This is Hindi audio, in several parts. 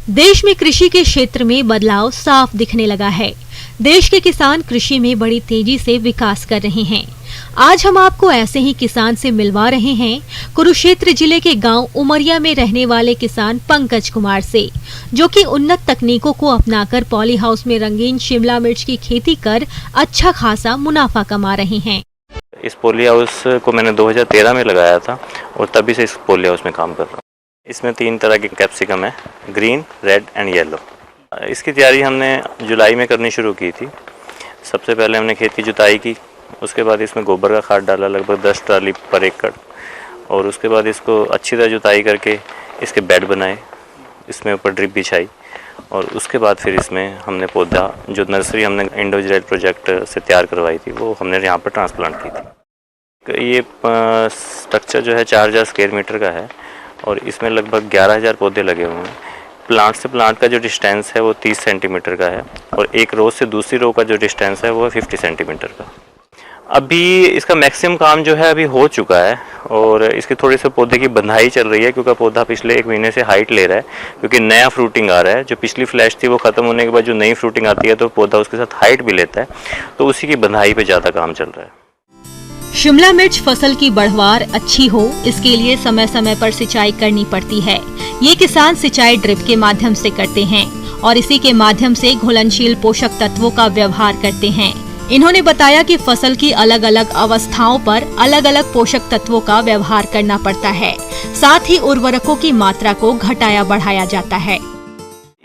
देश में कृषि के क्षेत्र में बदलाव साफ दिखने लगा है। देश के किसान कृषि में बड़ी तेजी से विकास कर रहे हैं। आज हम आपको ऐसे ही किसान से मिलवा रहे हैं कुरुक्षेत्र जिले के गांव उमरिया में रहने वाले किसान पंकज कुमार से, जो कि उन्नत तकनीकों को अपनाकर पॉली हाउस में रंगीन शिमला मिर्च की खेती कर अच्छा खासा मुनाफा कमा रहे हैं। इस पॉली हाउस को मैंने 2013 में लगाया था और तभी से इस पॉली हाउस में काम कर रहा हूँ। इसमें 3 तरह के कैप्सिकम है, ग्रीन, रेड एंड येलो। इसकी तैयारी हमने जुलाई में करनी शुरू की थी। सबसे पहले हमने खेत की जुताई की, उसके बाद इसमें गोबर का खाद डाला लगभग 10 ट्राली पर एकड़, और उसके बाद इसको अच्छी तरह जुताई करके इसके बेड बनाए, इसमें ऊपर ड्रिप बिछाई, और उसके बाद फिर इसमें हमने पौधा जो नर्सरी हमने इंडिविजुअल प्रोजेक्ट से तैयार करवाई थी वो हमने यहाँ पर ट्रांसप्लांट की थी। ये स्ट्रक्चर जो है 4000 स्क्वायर मीटर का है और इसमें लगभग 11000 पौधे लगे हुए हैं। प्लांट से प्लांट का जो डिस्टेंस है वो 30 सेंटीमीटर का है और एक रो से दूसरी रो का जो डिस्टेंस है वो है 50 सेंटीमीटर का। अभी इसका मैक्सिमम काम जो है अभी हो चुका है और इसके थोड़े से पौधे की बंधाई चल रही है, क्योंकि पौधा पिछले 1 महीने से हाइट ले रहा है, क्योंकि नया फ्रूटिंग आ रहा है। जो पिछली फ्लैश थी वो ख़त्म होने के बाद जो नई फ्रूटिंग आती है तो पौधा उसके साथ हाइट भी लेता है, तो उसी की बंधाई पे ज़्यादा काम चल रहा है। शिमला मिर्च फसल की बढ़वार अच्छी हो, इसके लिए समय समय पर सिंचाई करनी पड़ती है। ये किसान सिंचाई ड्रिप के माध्यम से करते हैं और इसी के माध्यम से घुलनशील पोषक तत्वों का व्यवहार करते हैं। इन्होंने बताया कि फसल की अलग अलग अवस्थाओं पर अलग अलग पोषक तत्वों का व्यवहार करना पड़ता है, साथ ही उर्वरकों की मात्रा को घटाया बढ़ाया जाता है।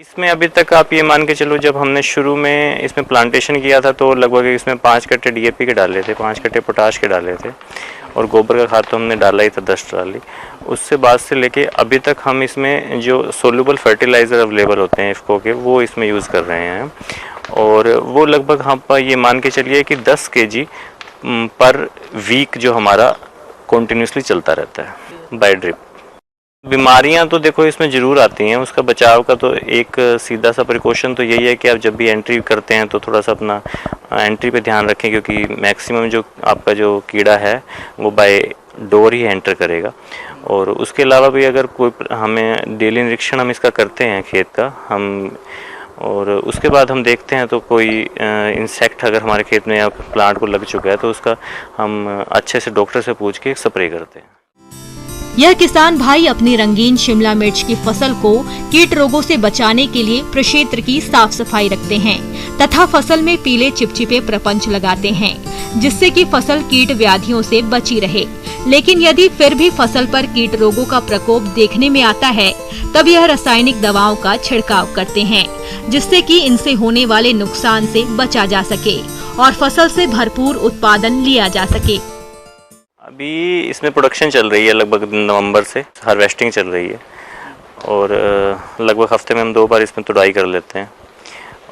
इसमें अभी तक आप ये मान के चलो, जब हमने शुरू में इसमें प्लांटेशन किया था तो लगभग इसमें 5 कट्टे DAP के डाले थे, 5 कट्टे पोटाश के डाले थे, और गोबर का खाद तो हमने डाला ही था 10 ट्राली। उससे बाद से लेके अभी तक हम इसमें जो सोल्यूबल फर्टिलाइज़र अवेलेबल होते हैं इफ़को के, वो इसमें यूज़ कर रहे हैं, और वो लगभग हम पर ये मान के चलिए कि 10 kg पर वीक जो हमारा कंटिन्यूसली चलता रहता है बाय ड्रिप। बीमारियां तो देखो इसमें ज़रूर आती हैं, उसका बचाव का तो एक सीधा सा प्रिकॉशन तो यही है कि आप जब भी एंट्री करते हैं तो थोड़ा सा अपना एंट्री पे ध्यान रखें, क्योंकि मैक्सिमम जो आपका जो कीड़ा है वो बाय डोर ही एंटर करेगा। और उसके अलावा भी अगर कोई हमें डेली निरीक्षण हम इसका करते हैं खेत का हम, और उसके बाद हम देखते हैं तो कोई इंसेक्ट अगर हमारे खेत में या प्लांट को लग चुका है तो उसका हम अच्छे से डॉक्टर से पूछ के स्प्रे करते हैं। यह किसान भाई अपनी रंगीन शिमला मिर्च की फसल को कीट रोगों से बचाने के लिए प्रक्षेत्र की साफ सफाई रखते हैं तथा फसल में पीले चिपचिपे प्रपंच लगाते हैं, जिससे कि फसल कीट व्याधियों से बची रहे। लेकिन यदि फिर भी फसल पर कीट रोगों का प्रकोप देखने में आता है तब यह रासायनिक दवाओं का छिड़काव करते हैं, जिससे कि इनसे होने वाले नुकसान से बचा जा सके और फसल से भरपूर उत्पादन लिया जा सके। अभी इसमें प्रोडक्शन चल रही है, लगभग नवंबर से हार्वेस्टिंग चल रही है, और लगभग हफ्ते में हम 2 बार इसमें तुड़ाई कर लेते हैं,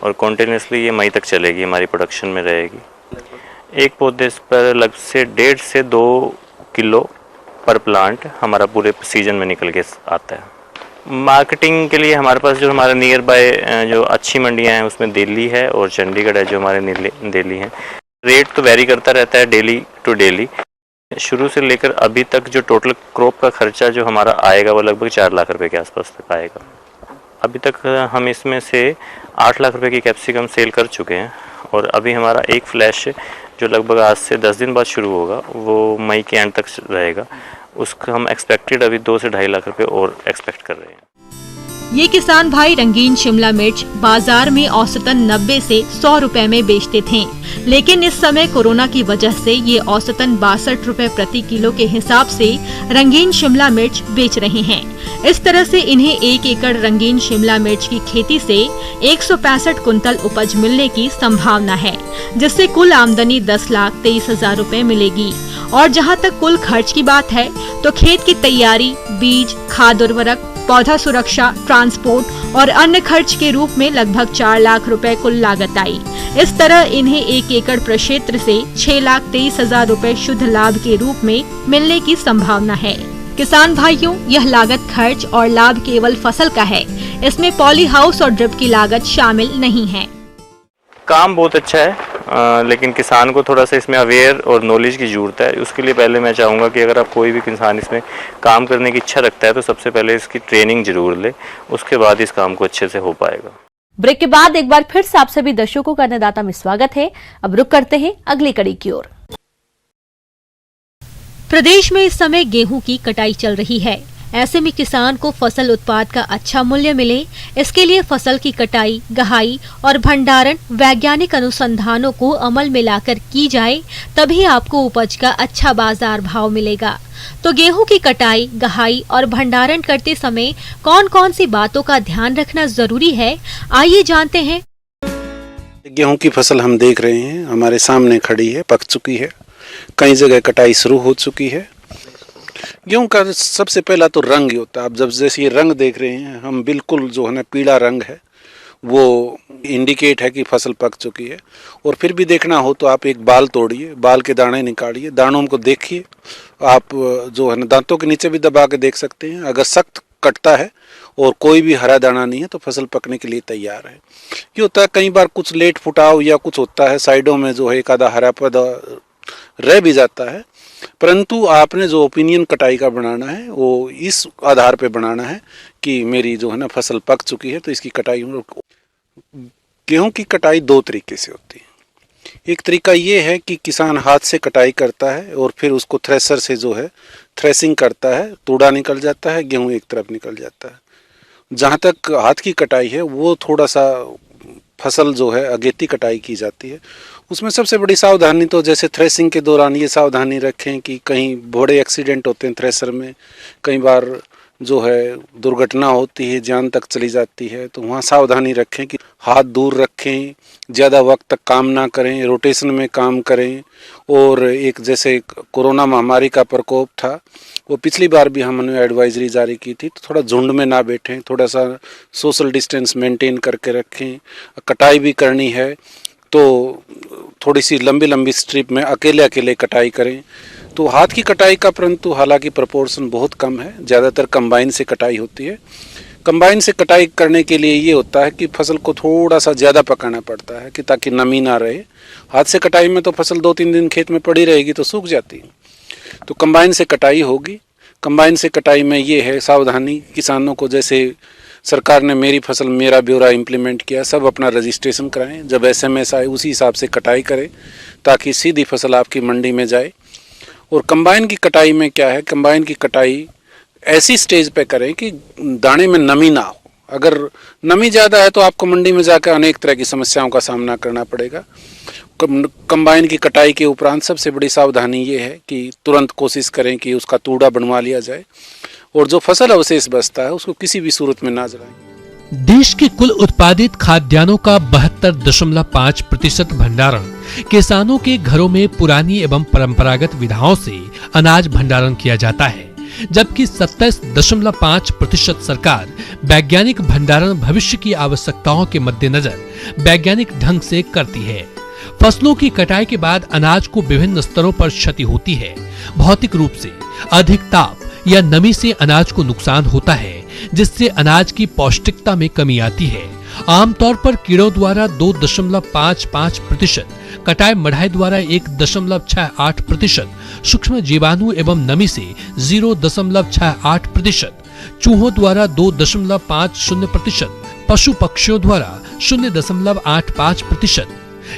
और कॉन्टिन्यूसली ये मई तक चलेगी, हमारी प्रोडक्शन में रहेगी। एक पौधे पर लगभग से 1.5 से 2 किलो पर प्लांट हमारा पूरे सीजन में निकल के आता है। मार्केटिंग के लिए हमारे पास जो हमारे नियर बाय जो अच्छी मंडियाँ हैं उसमें दिल्ली है और चंडीगढ़ है जो हमारे दिल्ली हैं। रेट तो वेरी करता रहता है डेली टू डेली। शुरू से लेकर अभी तक जो टोटल क्रॉप का खर्चा जो हमारा आएगा वो लगभग 4 लाख रुपए के आसपास तक आएगा। अभी तक हम इसमें से 8 लाख रुपए की कैप्सिकम सेल कर चुके हैं, और अभी हमारा एक फ्लैश जो लगभग आज से 10 दिन बाद शुरू होगा वो मई के एंड तक रहेगा। उसका हम एक्सपेक्टेड अभी 2 से 2.5 लाख रुपए और एक्सपेक्ट कर रहे हैं। ये किसान भाई रंगीन शिमला मिर्च बाजार में औसतन 90 से 100 रुपए में बेचते थे, लेकिन इस समय कोरोना की वजह से ये औसतन 62 रुपए प्रति किलो के हिसाब से रंगीन शिमला मिर्च बेच रहे हैं। इस तरह से इन्हें 1 एकड़ रंगीन शिमला मिर्च की खेती से 165 कुंतल उपज मिलने की संभावना है, जिससे कुल आमदनी 10,23,000 रुपए मिलेगी। और जहां तक कुल खर्च की बात है तो खेत की तैयारी, बीज, खाद उर्वरक, पौधा सुरक्षा, ट्रांसपोर्ट और अन्य खर्च के रूप में लगभग 4 लाख रुपए कुल लागत आई। इस तरह इन्हें 1 एकड़ प्रक्षेत्र से 6,23,000 रुपए शुद्ध लाभ के रूप में मिलने की संभावना है। किसान भाइयों, यह लागत खर्च और लाभ केवल फसल का है, इसमें पॉली हाउस और ड्रिप की लागत शामिल नहीं है। काम बहुत अच्छा है, लेकिन किसान को थोड़ा सा इसमें अवेयर और नॉलेज की ज़रूरत है। उसके लिए पहले मैं चाहूँगा कि अगर आप कोई भी किसान इसमें काम करने की इच्छा रखता है तो सबसे पहले इसकी ट्रेनिंग ज़रूर ले, उसके बाद इस काम को अच्छे से हो पाएगा। ब्रेक के बाद एक बार फिर से आप सभी दर्शकों का अन्नदाता में स्वागत है। अब रुक करते हैं अगली कड़ी की ओर। प्रदेश में इस समय गेहूं की कटाई चल रही है। ऐसे में किसान को फसल उत्पाद का अच्छा मूल्य मिले, इसके लिए फसल की कटाई, गहाई और भंडारण वैज्ञानिक अनुसंधानों को अमल में लाकर की जाए, तभी आपको उपज का अच्छा बाजार भाव मिलेगा। तो गेहूं की कटाई, गहाई और भंडारण करते समय कौन कौन सी बातों का ध्यान रखना जरूरी है, आइए जानते हैं। गेहूं की फसल हम देख रहे हैं, हमारे सामने खड़ी है, पक चुकी है, कई जगह कटाई शुरू हो चुकी है। गेहूं का सबसे पहला तो रंग ही होता है। आप जब जैसे ये रंग देख रहे हैं, हम बिल्कुल जो है ना पीला रंग है, वो इंडिकेट है कि फसल पक चुकी है। और फिर भी देखना हो तो आप एक बाल तोड़िए, बाल के दाने निकालिए, दानों को देखिए, आप जो है ना दांतों के नीचे भी दबा के देख सकते हैं। अगर सख्त कटता है और कोई भी हरा दाना नहीं है तो फसल पकने के लिए तैयार है। ये होता है कई बार कुछ लेट फुटाव या कुछ होता है, साइडों में जो है एक आधा हरा पौधा रह भी जाता है, परंतु आपने जो ओपिनियन कटाई का बनाना है वो इस आधार पे बनाना है कि मेरी जो है ना फसल पक चुकी है तो इसकी कटाई। गेहूं की कटाई दो तरीके से होती है। एक तरीका ये है कि किसान हाथ से कटाई करता है और फिर उसको थ्रेसर से जो है थ्रेसिंग करता है, तूड़ा निकल जाता है, गेहूं एक तरफ निकल जाता है। जहाँ तक हाथ की कटाई है वो थोड़ा सा फसल जो है अगेती कटाई की जाती है। उसमें सबसे बड़ी सावधानी तो जैसे थ्रेसिंग के दौरान ये सावधानी रखें कि कहीं बड़े एक्सीडेंट होते हैं थ्रेसर में, कई बार जो है दुर्घटना होती है, जान तक चली जाती है, तो वहाँ सावधानी रखें कि हाथ दूर रखें, ज़्यादा वक्त तक काम ना करें, रोटेशन में काम करें। और एक जैसे कोरोना महामारी का प्रकोप था, वो पिछली बार भी हमने एडवाइजरी जारी की थी, तो थोड़ा झुंड में ना बैठें, थोड़ा सा सोशल डिस्टेंस मेंटेन करके रखें। कटाई भी करनी है तो थोड़ी सी लंबी लंबी स्ट्रिप में अकेले अकेले कटाई करें। तो हाथ की कटाई का परंतु हालांकि प्रोपोर्शन बहुत कम है, ज़्यादातर कंबाइन से कटाई होती है। कंबाइन से कटाई करने के लिए ये होता है कि फसल को थोड़ा सा ज़्यादा पकाना पड़ता है कि ताकि नमी ना रहे। हाथ से कटाई में तो फसल 2-3 दिन खेत में पड़ी रहेगी तो सूख जाती है। तो कंबाइन से कटाई होगी। कंबाइन से कटाई में ये है सावधानी किसानों को, जैसे सरकार ने मेरी फसल मेरा ब्यौरा इम्प्लीमेंट किया, सब अपना रजिस्ट्रेशन कराएं, जब SMS आए उसी हिसाब से कटाई करें ताकि सीधी फसल आपकी मंडी में जाए। और कंबाइन की कटाई में क्या है, कंबाइन की कटाई ऐसी स्टेज पे करें कि दाने में नमी ना हो। अगर नमी ज़्यादा है तो आपको मंडी में जाकर अनेक तरह की समस्याओं का सामना करना पड़ेगा। कंबाइन की कटाई के उपरांत सबसे बड़ी सावधानी ये है कि तुरंत कोशिश करें कि उसका तूड़ा बनवा लिया जाए और जो फसल अवशेष बचता है उसको किसी भी सूरत में ना जलाएं। देश के कुल उत्पादित खाद्यान्नों का 72.5% भंडारण किसानों के घरों में पुरानी एवं परंपरागत विधाओं से अनाज भंडारण किया जाता है, जबकि 27.5% सरकार वैज्ञानिक भंडारण भविष्य की आवश्यकताओं के मद्देनजर वैज्ञानिक ढंग से करती है। फसलों की कटाई के बाद अनाज को विभिन्न स्तरों पर क्षति होती है। भौतिक रूप से अधिक ताप या नमी से अनाज को नुकसान होता है, जिससे अनाज की पौष्टिकता में कमी आती है। आमतौर पर कीड़ों द्वारा 2.55%, कटाई मढ़ाई द्वारा 1.68%, सूक्ष्म जीवाणु एवं नमी से 0.68%, चूहों द्वारा 2.50%, पशु पक्षियों द्वारा 0.85%,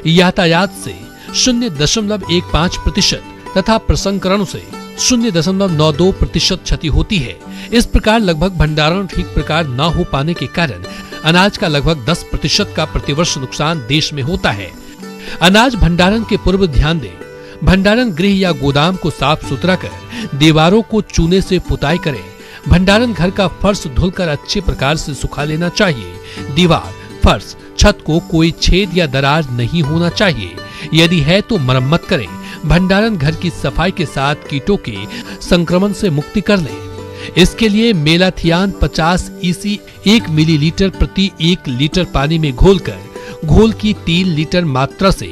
यातायात से 0.15% तथा प्रसंस्करण से 0.92% क्षति होती है। इस प्रकार लगभग भंडारण ठीक प्रकार न हो पाने के कारण अनाज का लगभग 10% का प्रतिवर्ष नुकसान देश में होता है। अनाज भंडारण के पूर्व ध्यान दें। भंडारण गृह या गोदाम को साफ सुथरा कर दीवारों को चूने से पुताई करें। भंडारण घर का फर्श धुलकर अच्छे प्रकार से सुखा लेना चाहिए। दीवार, फर्श, छत को कोई छेद या दरार नहीं होना चाहिए। यदि है तो मरम्मत करें। भंडारण घर की सफाई के साथ कीटों के संक्रमण से मुक्ति कर लें। इसके लिए मेलाथियान 50 EC 1 मिलीलीटर प्रति 1 लीटर पानी में घोलकर घोल की 3 लीटर मात्रा से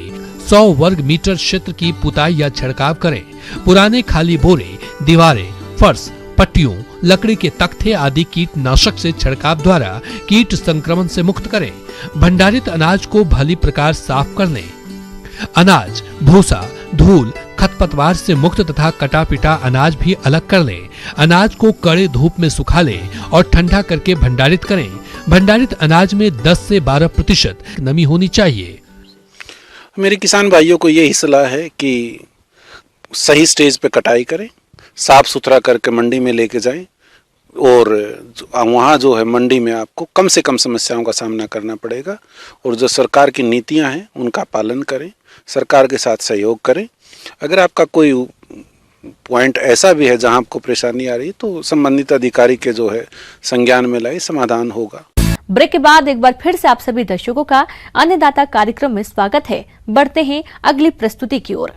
100 वर्ग मीटर क्षेत्र की पुताई या छिड़काव करें। पुराने खाली बोरे, दीवारें, फर्श, पट्टियों, लकड़ी के तख्ते आदि कीटनाशक से छिड़काव द्वारा कीट संक्रमण से मुक्त करें। भंडारित अनाज को भली प्रकार साफ कर लें। अनाज, भूसा, धूल, खरपतवार से मुक्त तथा कटा पिटा अनाज भी अलग कर लें। अनाज को कड़े धूप में सुखा लें और ठंडा करके भंडारित करें। भंडारित अनाज में 10 से 12% नमी होनी चाहिए। मेरे किसान भाइयों को यही सलाह है कि सही स्टेज पे कटाई करें, साफ सुथरा करके मंडी में लेके जाएं और वहाँ जो है मंडी में आपको कम से कम समस्याओं का सामना करना पड़ेगा। और जो सरकार की नीतियाँ हैं उनका पालन करें, सरकार के साथ सहयोग करें। अगर आपका कोई पॉइंट ऐसा भी है जहां आपको परेशानी आ रही है तो संबंधित अधिकारी के जो है संज्ञान में लाए, समाधान होगा। ब्रेक के बाद एक बार फिर से आप सभी दर्शकों का अन्नदाता कार्यक्रम में स्वागत है। बढ़ते हैं अगली प्रस्तुति की ओर।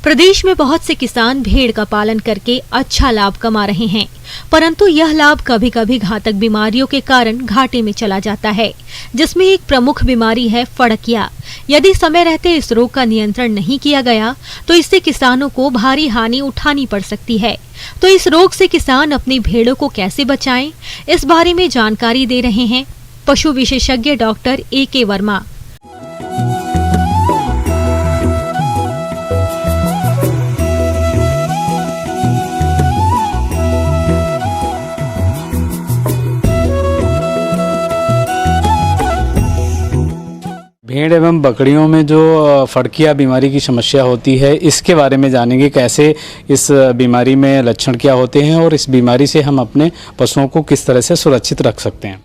प्रदेश में बहुत से किसान भेड़ का पालन करके अच्छा लाभ कमा रहे हैं, परंतु यह लाभ कभी कभी घातक बीमारियों के कारण घाटे में चला जाता है, जिसमें एक प्रमुख बीमारी है फड़किया। यदि समय रहते इस रोग का नियंत्रण नहीं किया गया तो इससे किसानों को भारी हानि उठानी पड़ सकती है। तो इस रोग से किसान अपनी भेड़ों को कैसे बचाएं, इस बारे में जानकारी दे रहे हैं पशु विशेषज्ञ डॉक्टर A.K. वर्मा। भेड़ एवं बकरियों में जो फड़किया बीमारी की समस्या होती है, इसके बारे में जानेंगे। कैसे इस बीमारी में लक्षण क्या होते हैं और इस बीमारी से हम अपने पशुओं को किस तरह से सुरक्षित रख सकते हैं।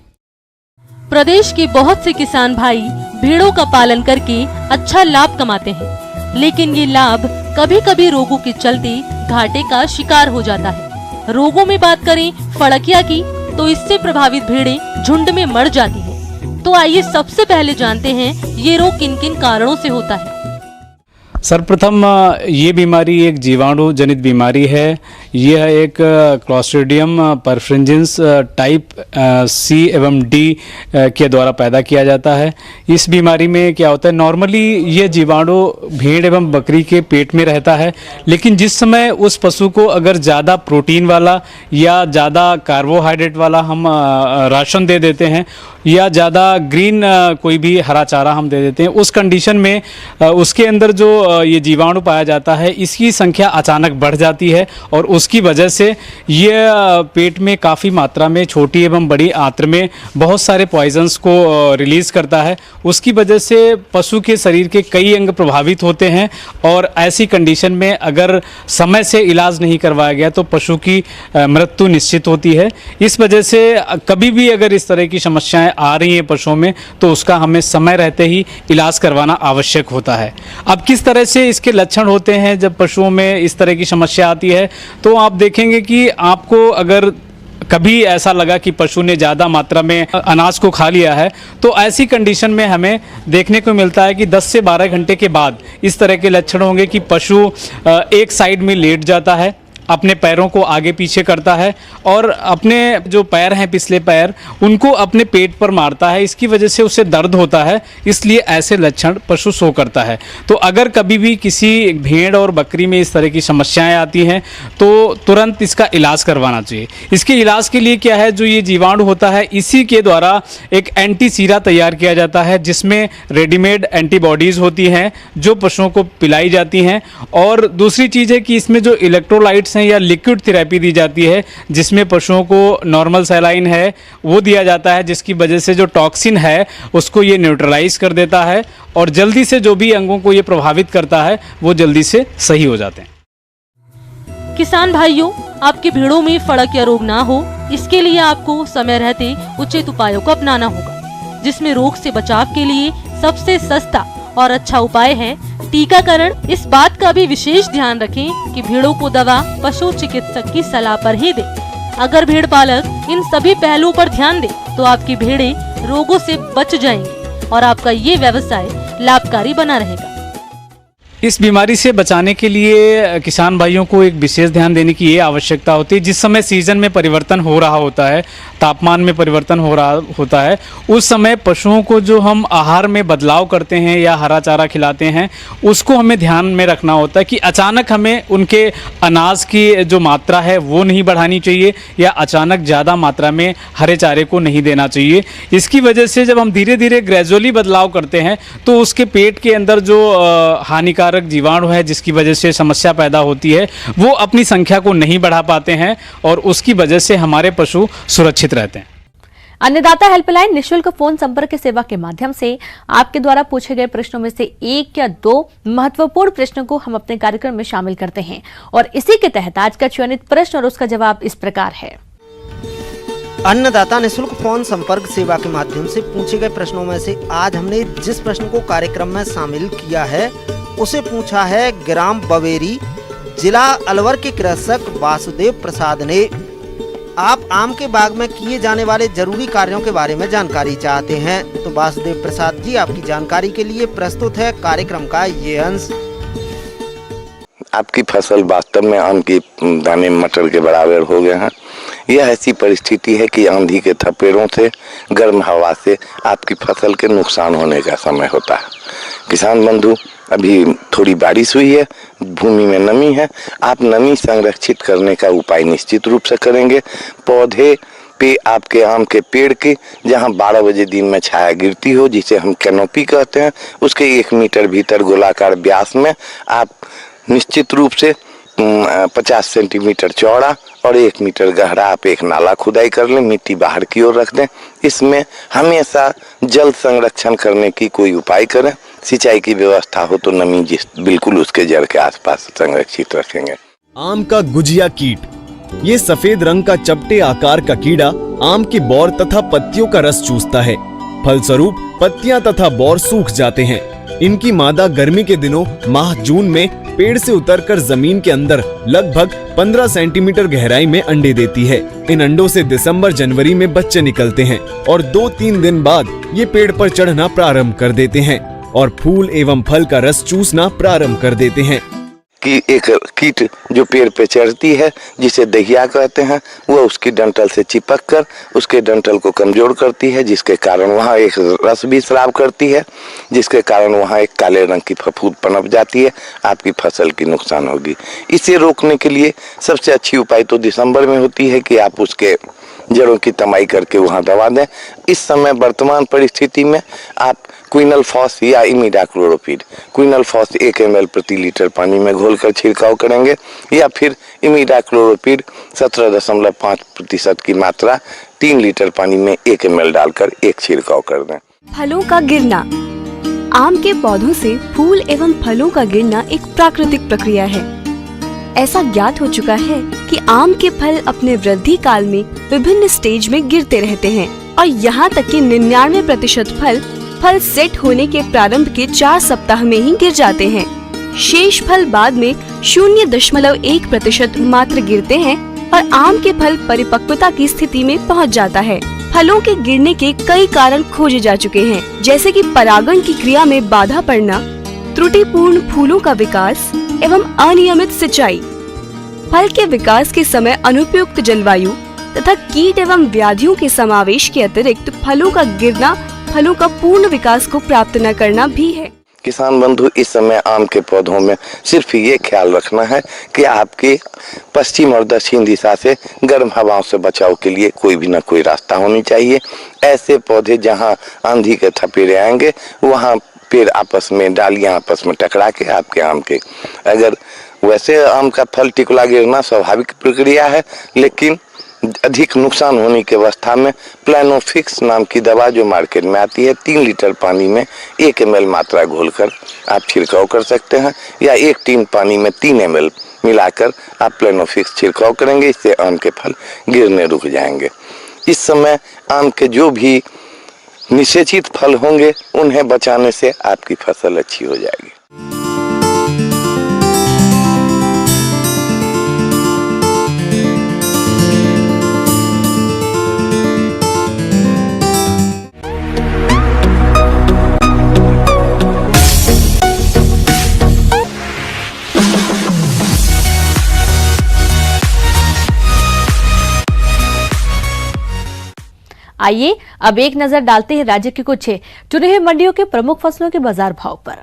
प्रदेश के बहुत से किसान भाई भेड़ों का पालन करके अच्छा लाभ कमाते हैं, लेकिन ये लाभ कभी कभी रोगों के चलते घाटे का शिकार हो जाता है। रोगों में बात करें फड़किया की, तो इससे प्रभावित भेड़ें झुंड में मर जाती हैं। तो आइए सबसे पहले जानते हैं ये रोग किन किन कारणों से होता है। सर्वप्रथम ये बीमारी एक जीवाणु जनित बीमारी है। यह एक क्लॉस्ट्रीडियम परफ्रिंजेंस टाइप C एवं D के द्वारा पैदा किया जाता है। इस बीमारी में क्या होता है, नॉर्मली ये जीवाणु भेड़ एवं बकरी के पेट में रहता है, लेकिन जिस समय उस पशु को अगर ज़्यादा प्रोटीन वाला या ज़्यादा कार्बोहाइड्रेट वाला हम राशन दे देते हैं या ज़्यादा ग्रीन कोई भी हरा चारा हम दे देते हैं, उस कंडीशन में उसके अंदर जो ये जीवाणु पाया जाता है, इसकी संख्या अचानक बढ़ जाती है और उसकी वजह से ये पेट में काफ़ी मात्रा में छोटी एवं बड़ी आंत्र में बहुत सारे पॉइजन्स को रिलीज़ करता है। उसकी वजह से पशु के शरीर के कई अंग प्रभावित होते हैं और ऐसी कंडीशन में अगर समय से इलाज नहीं करवाया गया तो पशु की मृत्यु निश्चित होती है। इस वजह से कभी भी अगर इस तरह की समस्याएं आ रही हैं पशुओं में तो उसका हमें समय रहते ही इलाज करवाना आवश्यक होता है। अब किस तरह से इसके लक्षण होते हैं जब पशुओं में इस तरह की समस्या आती है, तो आप देखेंगे कि आपको अगर कभी ऐसा लगा कि पशु ने ज़्यादा मात्रा में अनाज को खा लिया है, तो ऐसी कंडीशन में हमें देखने को मिलता है कि 10 से 12 घंटे के बाद इस तरह के लक्षण होंगे कि पशु एक साइड में लेट जाता है, अपने पैरों को आगे पीछे करता है और अपने जो पैर हैं पिछले पैर उनको अपने पेट पर मारता है। इसकी वजह से उसे दर्द होता है, इसलिए ऐसे लक्षण पशु शो करता है। तो अगर कभी भी किसी भेड़ और बकरी में इस तरह की समस्याएं आती हैं तो तुरंत इसका इलाज करवाना चाहिए। इसके इलाज के लिए क्या है, जो ये जीवाणु होता है इसी के द्वारा एक एंटी सीरा तैयार किया जाता है, जिसमें रेडीमेड एंटीबॉडीज़ होती हैं जो पशुओं को पिलाई जाती हैं। और दूसरी चीज़ है कि इसमें जो इलेक्ट्रोलाइट्स हैं या लिक्विड थेरेपी दी जाती है, जिसमें पशुओं को नॉर्मल सैलाइन है वो दिया जाता है, जिसकी वजह से जो टॉक्सिन है उसको ये न्यूट्रलाइज कर देता है और जल्दी से जो भी अंगों को ये प्रभावित करता है वो जल्दी से सही हो जाते हैं। किसान भाइयों, आपके भेड़ों में फड़किया रोग ना हो, इसके लिए आपको समय रहते उचित उपायों को अपनाना होगा, जिसमें रोग से बचाव के लिए सबसे सस्ता और अच्छा उपाय है टीकाकरण। इस बात का भी विशेष ध्यान रखें कि भेड़ों को दवा पशु चिकित्सक की सलाह पर ही दें। अगर भेड़ पालक इन सभी पहलुओं पर ध्यान दे तो आपकी भेड़ें रोगों से बच जाएंगी और आपका ये व्यवसाय लाभकारी बना रहेगा। इस बीमारी से बचाने के लिए किसान भाइयों को एक विशेष ध्यान देने की ये आवश्यकता होती है। जिस समय सीजन में परिवर्तन हो रहा होता है, तापमान में परिवर्तन हो रहा होता है, उस समय पशुओं को जो हम आहार में बदलाव करते हैं या हरा चारा खिलाते हैं, उसको हमें ध्यान में रखना होता है कि अचानक हमें उनके अनाज की जो मात्रा है वो नहीं बढ़ानी चाहिए या अचानक ज़्यादा मात्रा में हरे चारे को नहीं देना चाहिए। इसकी वजह से जब हम धीरे धीरे ग्रेजुअली बदलाव करते हैं तो उसके पेट के अंदर जो हानिकारक जीवाणु है जिसकी वजह से समस्या पैदा होती है वो अपनी संख्या को नहीं बढ़ा पाते हैं और उसकी वजह से हमारे पशु सुरक्षित रहते हैं। अन्नदाता हेल्पलाइन निशुल्क फोन संपर्क सेवा के माध्यम से आपके द्वारा पूछे गए प्रश्नों में से एक या दो महत्वपूर्ण प्रश्नों को हम अपने कार्यक्रम में शामिल करते हैं और इसी के तहत आज का चयनित प्रश्न और उसका जवाब इस प्रकार है। अन्नदाता निशुल्क फोन संपर्क सेवा के माध्यम से पूछे गए प्रश्नों में से आज हमने जिस प्रश्न को कार्यक्रम में शामिल किया है उसे पूछा है ग्राम बवेरी, जिला अलवर के कृषक वासुदेव प्रसाद ने। आप आम के बाग में किए जाने वाले जरूरी कार्यों के बारे में जानकारी चाहते हैं तो वासुदेव प्रसाद जी आपकी जानकारी के लिए प्रस्तुत है कार्यक्रम का ये अंश। आपकी फसल वास्तव में आम की दाने मटर के बराबर हो गए हैं। यह ऐसी परिस्थिति है कि आंधी के थपेड़ों से, गर्म हवा से आपकी फसल के नुकसान होने का समय होता है। किसान बंधु, अभी थोड़ी बारिश हुई है, भूमि में नमी है, आप नमी संरक्षित करने का उपाय निश्चित रूप से करेंगे। पौधे पे आपके आम के पेड़ के जहां 12 बजे दिन में छाया गिरती हो, जिसे हम कैनोपी कहते हैं, उसके 1 मीटर भीतर गोलाकार व्यास में आप निश्चित रूप से 50 सेंटीमीटर चौड़ा और 1 मीटर गहरा आप एक नाला खुदाई कर लें, मिट्टी बाहर की ओर रख दें। इसमें हमेशा जल संरक्षण करने की कोई उपाय करें। सिंचाई की व्यवस्था हो तो नमी बिल्कुल उसके जड़ के आसपास संरक्षित रखेंगे। आम का गुजिया कीट, ये सफेद रंग का चपटे आकार का कीड़ा आम की बौर तथा पत्तियों का रस चूसता है। फलस्वरूप पत्तियां तथा बौर सूख जाते हैं। इनकी मादा गर्मी के दिनों माह जून में पेड़ से उतरकर जमीन के अंदर लगभग 15 सेंटीमीटर गहराई में अंडे देती है। इन अंडों से दिसंबर जनवरी में बच्चे निकलते हैं और 2-3 दिन बाद ये पेड़ पर चढ़ना प्रारंभ कर देते हैं और फूल एवं फल का रस चूसना प्रारंभ कर देते हैं। कि एक कीट जो पेड़ पे चढ़ती है, जिसे दहिया कहते हैं, वह उसकी डंठल से चिपक कर उसके डंठल को कमजोर करती है, जिसके कारण वहाँ एक रस भी स्राव करती है, जिसके कारण वहाँ एक काले रंग की फफूंद पनप जाती है, आपकी फसल की नुकसान होगी। इसे रोकने के लिए सबसे अच्छी उपाय तो दिसंबर में होती है कि आप उसके जड़ों की तमाई करके वहाँ दबा दें। इस समय वर्तमान परिस्थिति में आप क्विनलफॉस या इमिडाक्लोरोपिड, क्विनलफॉस 1 ml प्रति लीटर पानी में घोलकर छिड़काव करेंगे या फिर इमिडाक्लोरोपिड 17.5% की मात्रा 3 लीटर पानी में 1 ml डालकर एक छिड़काव कर दें। फलों का गिरना। आम के पौधों से फूल एवं फलों का गिरना एक प्राकृतिक प्रक्रिया है। ऐसा ज्ञात हो चुका है कि आम के फल अपने वृद्धि काल में विभिन्न स्टेज में गिरते रहते हैं और यहाँ तक कि 99% फल सेट होने के प्रारंभ के 4 सप्ताह में ही गिर जाते हैं। शेष फल बाद में 0.1% मात्र गिरते हैं और आम के फल परिपक्वता की स्थिति में पहुँच जाता है। फलों के गिरने के कई कारण खोजे जा चुके हैं, जैसे कि परागण की क्रिया में बाधा पड़ना, त्रुटिपूर्ण फूलों का विकास एवं अनियमित सिंचाई, फल के विकास के समय अनुपयुक्त जलवायु तथा कीट एवं व्याधियों के समावेश के अतिरिक्त फलों का गिरना फलों का पूर्ण विकास को प्राप्त न करना भी है। किसान बंधु, इस समय आम के पौधों में सिर्फ ये ख्याल रखना है कि आपके पश्चिम और दक्षिण दिशा से गर्म हवाओं से बचाव के लिए कोई भी न कोई रास्ता होनी चाहिए। ऐसे पौधे जहां आंधी के थपेड़े आएंगे वहां पेड़ आपस में, डालियां आपस में टकरा के आपके आम के, अगर वैसे आम का फल टिकुला गिरना स्वाभाविक प्रक्रिया है, लेकिन अधिक नुकसान होने की अवस्था में प्लानोफिक्स नाम की दवा जो मार्केट में आती है 3 लीटर पानी में 1 ml मात्रा घोलकर आप छिड़काव कर सकते हैं या 1 टीन पानी में 3 ml मिलाकर आप प्लानोफिक्स छिड़काव करेंगे। इससे आम के फल गिरने रुक जाएंगे। इस समय आम के जो भी निषेचित फल होंगे उन्हें बचाने से आपकी फसल अच्छी हो जाएगी। आइए अब एक नजर डालते हैं राज्य की कुछ चुनी हुई मंडियों के प्रमुख फसलों के बाजार भाव पर।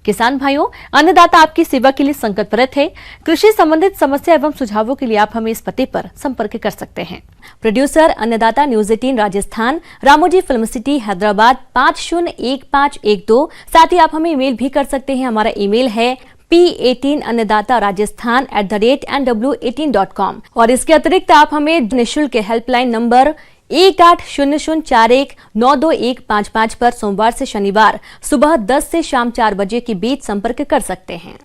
किसान भाइयों, अन्नदाता आपकी सेवा के लिए संकल्परत है। कृषि संबंधित समस्या एवं सुझावों के लिए आप हमें इस पते पर संपर्क कर सकते हैं। प्रोड्यूसर अन्नदाता news 18 Rajasthan, Ramoji film city Hyderabad 501512। साथ ही आप हमें ईमेल भी कर सकते हैं। हमारा ईमेल है p18annadatarajasthan@nw18.com। और इसके अतिरिक्त आप हमें निःशुल्क हेल्पलाइन नंबर 180041922155 पर सोमवार से शनिवार सुबह 10 से शाम 4 बजे के बीच संपर्क कर सकते हैं।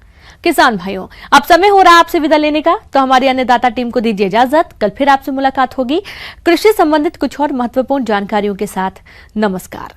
किसान भाइयों, अब समय हो रहा है आपसे विदा लेने का, तो हमारी अन्नदाता टीम को दीजिए इजाजत। कल फिर आपसे मुलाकात होगी कृषि संबंधित कुछ और महत्वपूर्ण जानकारियों के साथ। नमस्कार।